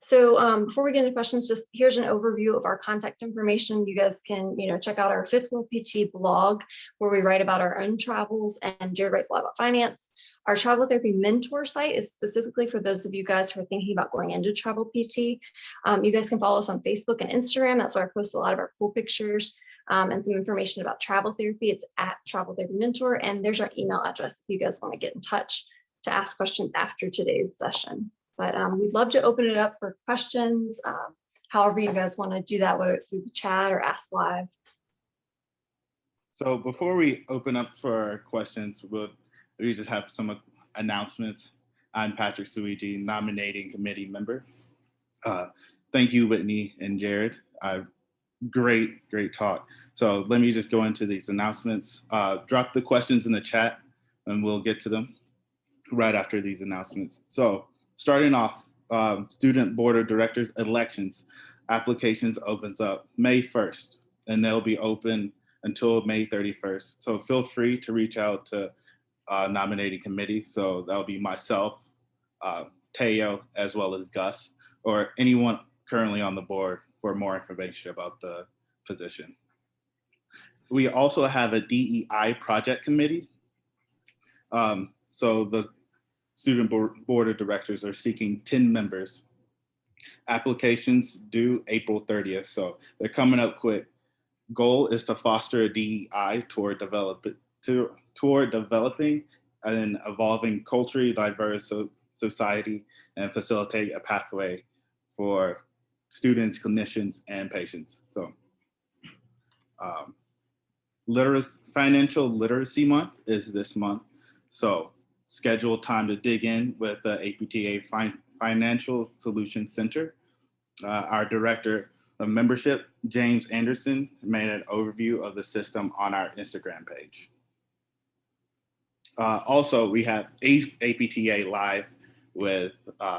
So before we get into questions, just here's an overview of our contact information. You guys can, check out our Fifth Wheel PT blog, where we write about our own travels, and Jared writes a lot about finance. Our travel therapy mentor site is specifically for those of you guys who are thinking about going into travel PT. You guys can follow us on Facebook and Instagram. That's where I post a lot of our cool pictures and some information about travel therapy. It's at Travel Therapy Mentor, and there's our email address if you guys want to get in touch to ask questions after today's session. But we'd love to open it up for questions, however you guys want to do that, whether it's through the chat or ask live. So before we open up for questions, we just have some announcements. I'm Patrick Suiji, nominating committee member. Thank you, Whitney and Jared. Great talk. So let me just go into these announcements. Drop the questions in the chat and we'll get to them right after these announcements. So starting off, student board of directors elections applications opens up May 1st, and they'll be open until May 31st. So feel free to reach out to nominating committee. So that'll be myself, Teo, as well as Gus, or anyone currently on the board for more information about the position. We also have a DEI project committee. So the student board of directors are seeking 10 members. Applications due April 30th, so they're coming up quick. Goal is to foster a DEI toward developing an evolving culturally diverse society and facilitate a pathway for students, clinicians, and patients. So Financial Literacy Month is this month. So schedule time to dig in with the APTA Financial Solutions Center. Our director of membership, James Anderson, made an overview of the system on our Instagram page. Also, we have APTA Live with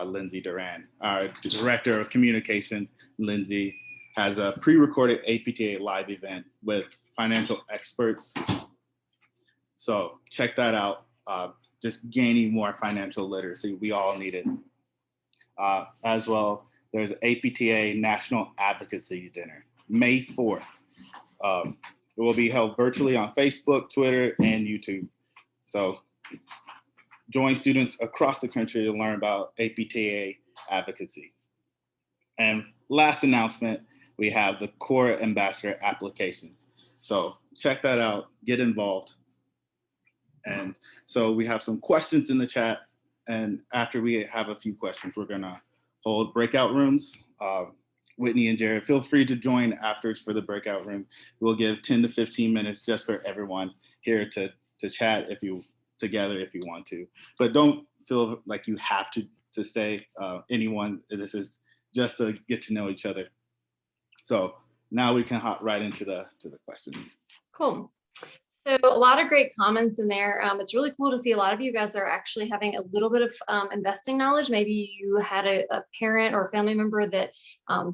Lindsay Duran. Our director of communication, Lindsay, has a pre-recorded APTA Live event with financial experts. So check that out. Just gaining more financial literacy. We all need it. As well, there's APTA National Advocacy Dinner, May 4th. It will be held virtually on Facebook, Twitter, and YouTube. So join students across the country to learn about APTA advocacy. And last announcement, we have the Core Ambassador applications. So check that out, get involved. And so we have some questions in the chat. And after we have a few questions, we're gonna hold breakout rooms. Whitney and Jared, feel free to join afterwards for the breakout room. We'll give 10 to 15 minutes just for everyone here to chat together if you want to, but don't feel like you have to stay. This is just to get to know each other. So now we can hop right into the questions. Cool. So a lot of great comments in there. It's really cool to see a lot of you guys are actually having a little bit of investing knowledge. Maybe you had a parent or a family member that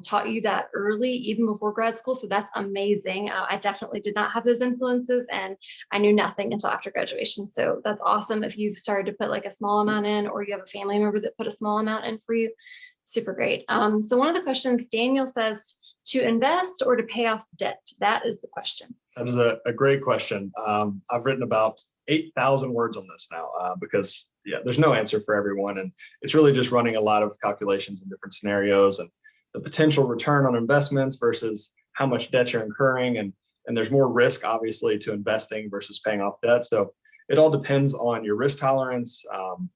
taught you that early, even before grad school. So that's amazing. I definitely did not have those influences, and I knew nothing until after graduation. So that's awesome. If you've started to put like a small amount in, or you have a family member that put a small amount in for you, super great. So one of the questions, Daniel says, to invest or to pay off debt? That is the question. That is a great question. I've written about 8,000 words on this now because there's no answer for everyone. And it's really just running a lot of calculations in different scenarios and the potential return on investments versus how much debt you're incurring. And there's more risk, obviously, to investing versus paying off debt. So it all depends on your risk tolerance,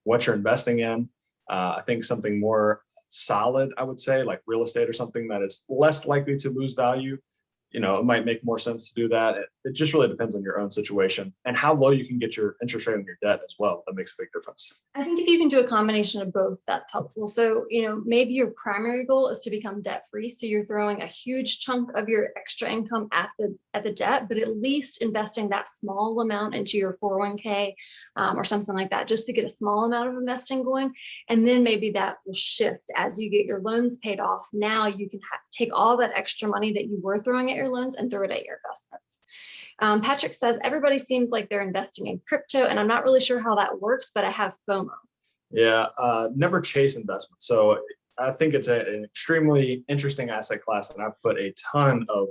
what you're investing in. I think something more solid, I would say, like real estate or something that is less likely to lose value, it might make more sense to do that. It just really depends on your own situation and how low you can get your interest rate on your debt as well. That makes a big difference. I think if you can do a combination of both, that's helpful. So, maybe your primary goal is to become debt free. So you're throwing a huge chunk of your extra income at the debt, but at least investing that small amount into your 401k or something like that, just to get a small amount of investing going. And then maybe that will shift as you get your loans paid off. Now you can take all that extra money that you were throwing at your loans and throw it at your investments. Patrick says, everybody seems like they're investing in crypto, and I'm not really sure how that works, but I have FOMO. Yeah, never chase investments. So I think it's an extremely interesting asset class, and I've put a ton of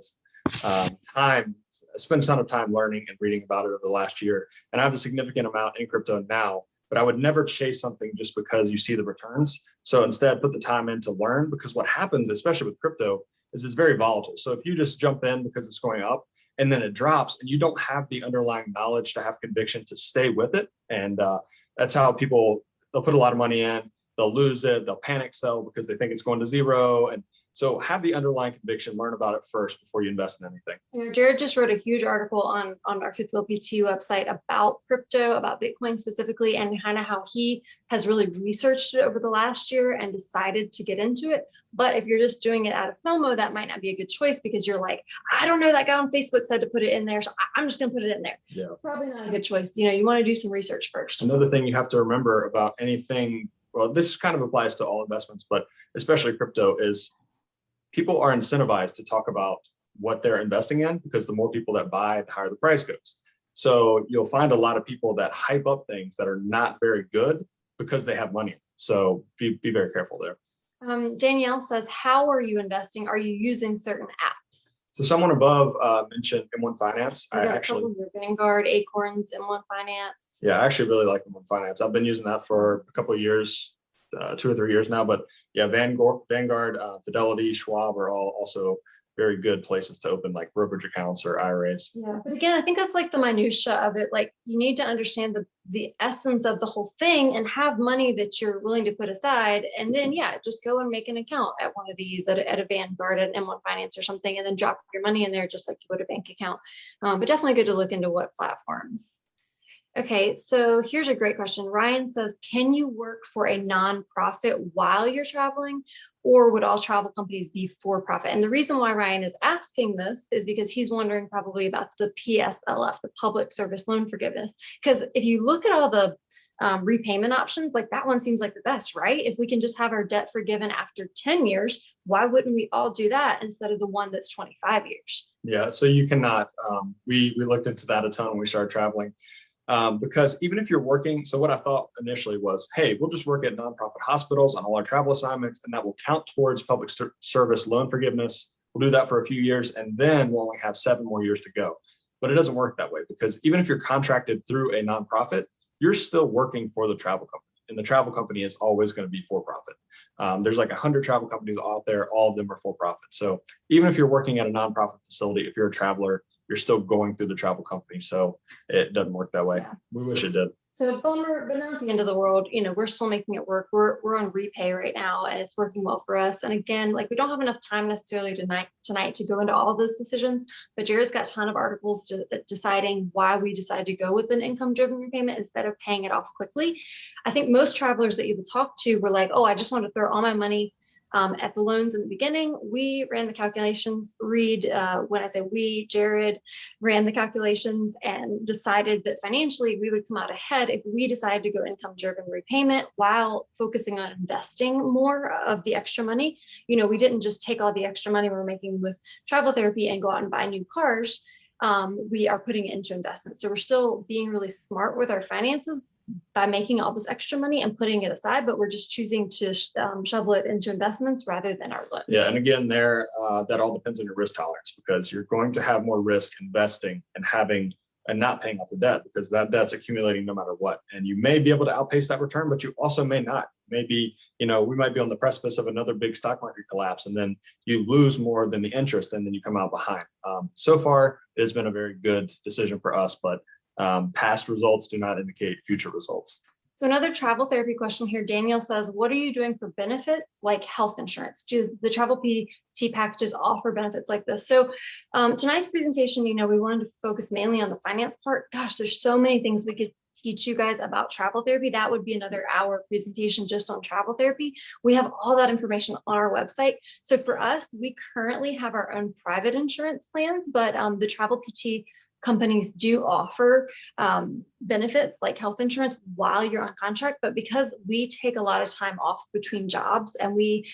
spent a ton of time learning and reading about it over the last year. And I have a significant amount in crypto now, but I would never chase something just because you see the returns. So instead, put the time in to learn, because what happens, especially with crypto, is it's very volatile. So if you just jump in because it's going up and then it drops and you don't have the underlying knowledge to have conviction to stay with it. And that's how they'll put a lot of money in, they'll lose it, they'll panic sell because they think it's going to zero. And so have the underlying conviction, learn about it first before you invest in anything. Jared just wrote a huge article on our Fifth Wheel PT website about crypto, about Bitcoin specifically, and kind of how he has really researched it over the last year and decided to get into it. But if you're just doing it out of FOMO, that might not be a good choice, because you're like, I don't know, that guy on Facebook said to put it in there, so I'm just going to put it in there. Yeah. Probably not a good choice. You want to do some research first. Another thing you have to remember about anything, well, this kind of applies to all investments, but especially crypto, is people are incentivized to talk about what they're investing in, because the more people that buy, the higher the price goes. So you'll find a lot of people that hype up things that are not very good because they have money in it. So be very careful there. Danielle says, how are you investing? Are you using certain apps? So someone above mentioned M1 Finance. I actually Vanguard, Acorns, M1 Finance. Yeah, I actually really like M1 Finance. I've been using that for a couple of years, 2 or 3 years now. But yeah, Vanguard, Fidelity, Schwab are all also very good places to open like brokerage accounts or IRAs. Yeah, but again, I think that's like the minutia of it. Like, you need to understand the essence of the whole thing and have money that you're willing to put aside. And then, just go and make an account at one of these, at a Vanguard, at M1 Finance or something, and then drop your money in there just like you would a bank account. But definitely good to look into what platforms. Okay, so here's a great question. Ryan says, can you work for a nonprofit while you're traveling, or would all travel companies be for profit? And the reason why Ryan is asking this is because he's wondering probably about the PSLF, the Public Service Loan Forgiveness. Because if you look at all the repayment options, like that one seems like the best, right? If we can just have our debt forgiven after 10 years, why wouldn't we all do that instead of the one that's 25 years? Yeah, so you cannot. We looked into that a ton when we started traveling. Because even if you're working, so what I thought initially was, hey, we'll just work at nonprofit hospitals on all our travel assignments, and that will count towards public service loan forgiveness. We'll do that for a few years, and then we'll only have 7 more years to go. But it doesn't work that way, because even if you're contracted through a nonprofit, you're still working for the travel company, and the travel company is always going to be for profit. There's like 100 travel companies out there, all of them are for profit. So even if you're working at a nonprofit facility, if you're a traveler, you're still going through the travel company. So it doesn't work that way. Yeah. We wish it did. So bummer, but not the end of the world. We're still making it work. We're on repay right now, and it's working well for us. And again, like we don't have enough time necessarily tonight to go into all those decisions. But Jared's got a ton of articles deciding why we decided to go with an income-driven repayment instead of paying it off quickly. I think most travelers that you would talk to were like, "Oh, I just want to throw all my money at the loans in the beginning." We ran the calculations. When I say we, Jared ran the calculations and decided that financially we would come out ahead if we decided to go income driven repayment while focusing on investing more of the extra money. We didn't just take all the extra money we're making with travel therapy and go out and buy new cars. We are putting it into investments. So we're still being really smart with our finances by making all this extra money and putting it aside, but we're just choosing to shovel it into investments rather than our loans. Yeah, and again, that all depends on your risk tolerance, because you're going to have more risk investing and not paying off the debt, because that debt's accumulating no matter what. And you may be able to outpace that return, but you also may not. Maybe, we might be on the precipice of another big stock market collapse, and then you lose more than the interest, and then you come out behind. So far, it has been a very good decision for us, but past results do not indicate future results. So another travel therapy question here. Daniel says, what are you doing for benefits like health insurance? Do the travel PT packages offer benefits like this? So tonight's presentation, we wanted to focus mainly on the finance part. Gosh, there's so many things we could teach you guys about travel therapy. That would be another hour presentation just on travel therapy. We have all that information on our website. So for us, we currently have our own private insurance plans, but the travel PT companies do offer benefits like health insurance while you're on contract. But because we take a lot of time off between jobs and we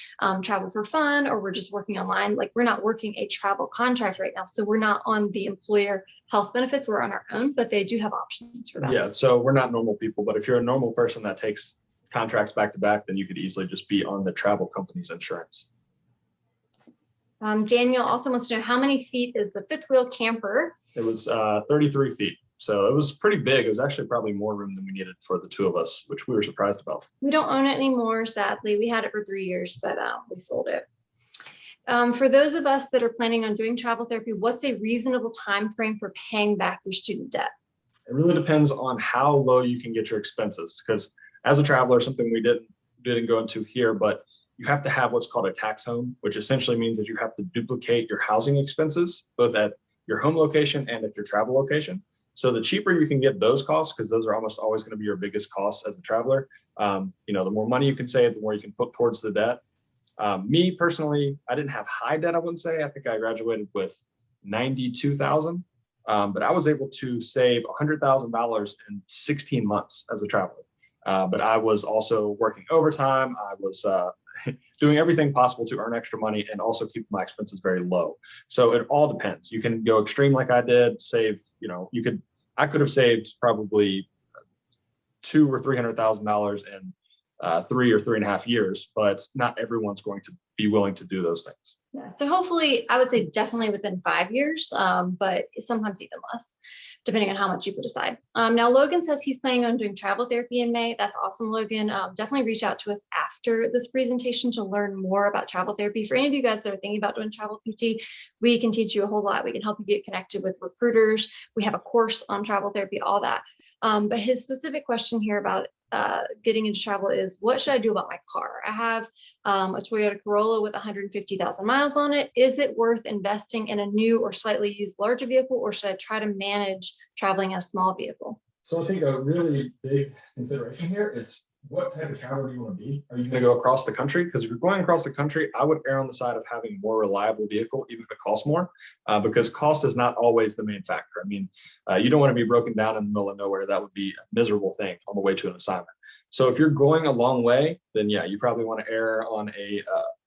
travel for fun, or we're just working online, like we're not working a travel contract right now. So we're not on the employer health benefits, we're on our own, but they do have options for that. Yeah, so we're not normal people, but if you're a normal person that takes contracts back to back, then you could easily just be on the travel company's insurance. Daniel also wants to know, how many feet is the fifth wheel camper? It was 33 feet. So it was pretty big. It was actually probably more room than we needed for the two of us, which we were surprised about. We don't own it anymore, sadly. We had it for 3 years, but we sold it. For those of us that are planning on doing travel therapy, what's a reasonable time frame for paying back your student debt? It really depends on how low you can get your expenses, because as a traveler, something we didn't go into here, but you have to have what's called a tax home, which essentially means that you have to duplicate your housing expenses, both at your home location and at your travel location. So the cheaper you can get those costs, because those are almost always going to be your biggest costs as a traveler, the more money you can save, the more you can put towards the debt. Me personally, I didn't have high debt, I wouldn't say. I think I graduated with 92,000, but I was able to save $100,000 in 16 months as a traveler. But I was also working overtime. I was doing everything possible to earn extra money and also keep my expenses very low. So it all depends. You can go extreme like I did, save, I could have saved probably $200,000 or $300,000 in 3 or 3.5 years, but not everyone's going to be willing to do those things. Yeah, so hopefully I would say definitely within 5 years, but sometimes even less, depending on how much you put aside. Now, Logan says he's planning on doing travel therapy in May. That's awesome, Logan. Definitely reach out to us after this presentation to learn more about travel therapy. For any of you guys that are thinking about doing travel PT, we can teach you a whole lot. We can help you get connected with recruiters. We have a course on travel therapy, all that. But his specific question here about getting into travel is, what should I do about my car? I have a Toyota Corolla with 150,000 miles on it. Is it worth investing in a new or slightly used larger vehicle, or should I try to manage traveling in a small vehicle? So I think a really big consideration here is, what type of traveler do you want to be? Are you going to go across the country? Because if you're going across the country, I would err on the side of having a more reliable vehicle, even if it costs more, because cost is not always the main factor. I mean, you don't want to be broken down in the middle of nowhere. That would be a miserable thing on the way to an assignment. So if you're going a long way, then yeah, you probably want to err on a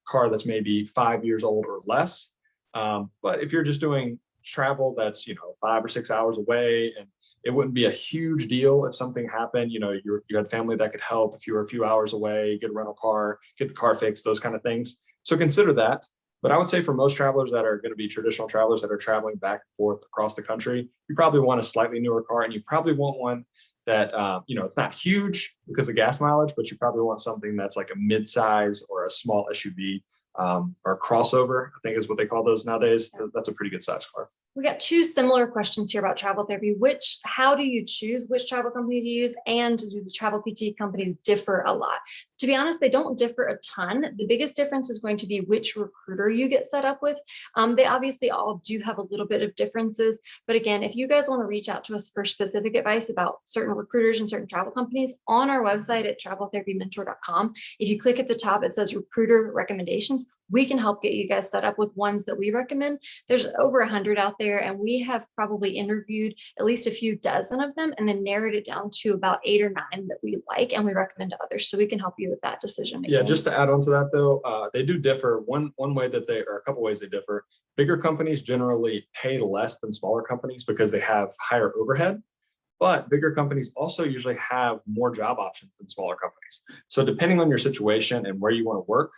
car that's maybe 5 years old or less. But if you're just doing travel that's 5 or 6 hours away, and it wouldn't be a huge deal if something happened, you had family that could help if you were a few hours away, get a rental car, get the car fixed, those kind of things. So consider that. But I would say for most travelers that are going to be traditional travelers that are traveling back and forth across the country, you probably want a slightly newer car, and you probably want one that, it's not huge because of gas mileage, but you probably want something that's like a mid-size or a small SUV or crossover, I think is what they call those nowadays. That's a pretty good size car. We got two similar questions here about travel therapy. How do you choose which travel company to use? And do the travel PT companies differ a lot? To be honest, they don't differ a ton. The biggest difference is going to be which recruiter you get set up with. They obviously all do have a little bit of differences. But again, if you guys want to reach out to us for specific advice about certain recruiters and certain travel companies, on our website at traveltherapymentor.com, if you click at the top, it says recruiter recommendations. We can help get you guys set up with ones that we recommend. There's over 100 out there, and we have probably interviewed at least a few dozen of them and then narrowed it down to about 8 or 9 that we like and we recommend to others. So we can help you with that decision making. Yeah, just to add on to that though, they do differ. One way that or a couple ways they differ. Bigger companies generally pay less than smaller companies because they have higher overhead. But bigger companies also usually have more job options than smaller companies. So depending on your situation and where you want to work,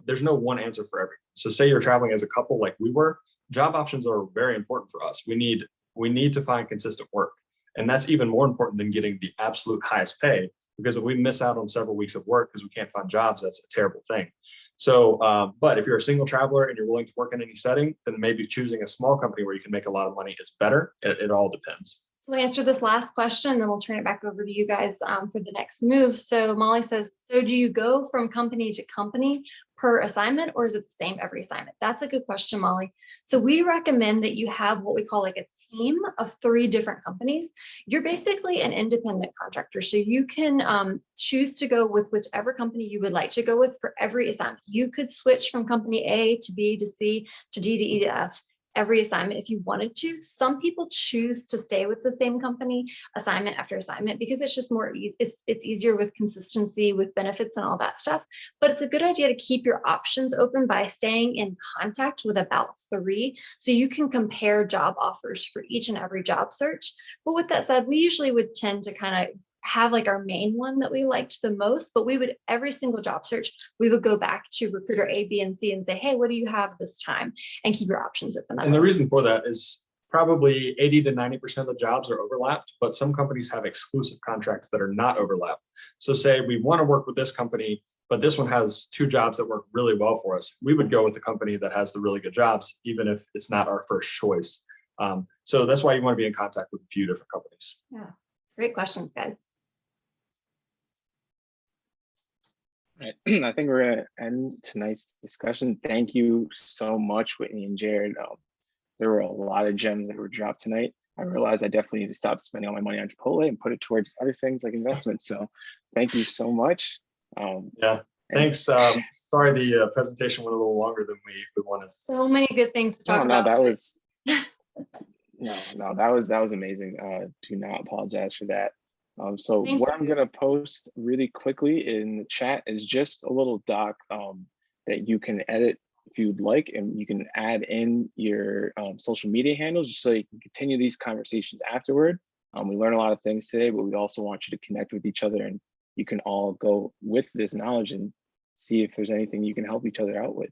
there's no one answer for everyone. So say you're traveling as a couple like we were, job options are very important for us. We need to find consistent work. And that's even more important than getting the absolute highest pay, because if we miss out on several weeks of work because we can't find jobs, that's a terrible thing. So, but if you're a single traveler and you're willing to work in any setting, then maybe choosing a small company where you can make a lot of money is better. It all depends. So we'll answer this last question, then we'll turn it back over to you guys for the next move. So Molly says, so do you go from company to company per assignment, or is it the same every assignment? That's a good question, Molly. So we recommend that you have what we call like a team of 3 different companies. You're basically an independent contractor. So you can choose to go with whichever company you would like to go with for every assignment. You could switch from company A to B to C to D to E to F every assignment if you wanted to. Some people choose to stay with the same company assignment after assignment because it's just more easy. It's easier with consistency, with benefits and all that stuff. But it's a good idea to keep your options open by staying in contact with about 3 so you can compare job offers for each and every job search. But with that said, we usually would tend to kind of have like our main one that we liked the most, but we would, every single job search, we would go back to recruiter A, B, and C and say, hey, what do you have this time? And keep your options open. And the reason for that is probably 80 to 90% of the jobs are overlapped, but some companies have exclusive contracts that are not overlapped. So say we want to work with this company, but this one has 2 jobs that work really well for us. We would go with the company that has the really good jobs, even if it's not our first choice. So that's why you want to be in contact with a few different companies. Yeah, great questions, guys. Right. I think we're going to end tonight's discussion. Thank you so much, Whitney and Jared. There were a lot of gems that were dropped tonight. I realized I definitely need to stop spending all my money on Chipotle and put it towards other things like investments. So thank you so much. Yeah, thanks. Sorry, the presentation went a little longer than we wanted. So many good things to talk about. That was that was amazing. Do not apologize for that. So Thank what you. I'm going to post really quickly in the chat is just a little doc that you can edit if you'd like, and you can add in your social media handles just so you can continue these conversations afterward. We learned a lot of things today, but we also want you to connect with each other, and you can all go with this knowledge and see if there's anything you can help each other out with.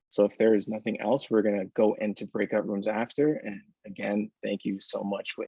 So if there is nothing else, we're going to go into breakout rooms after. And again, thank you so much, Whitney.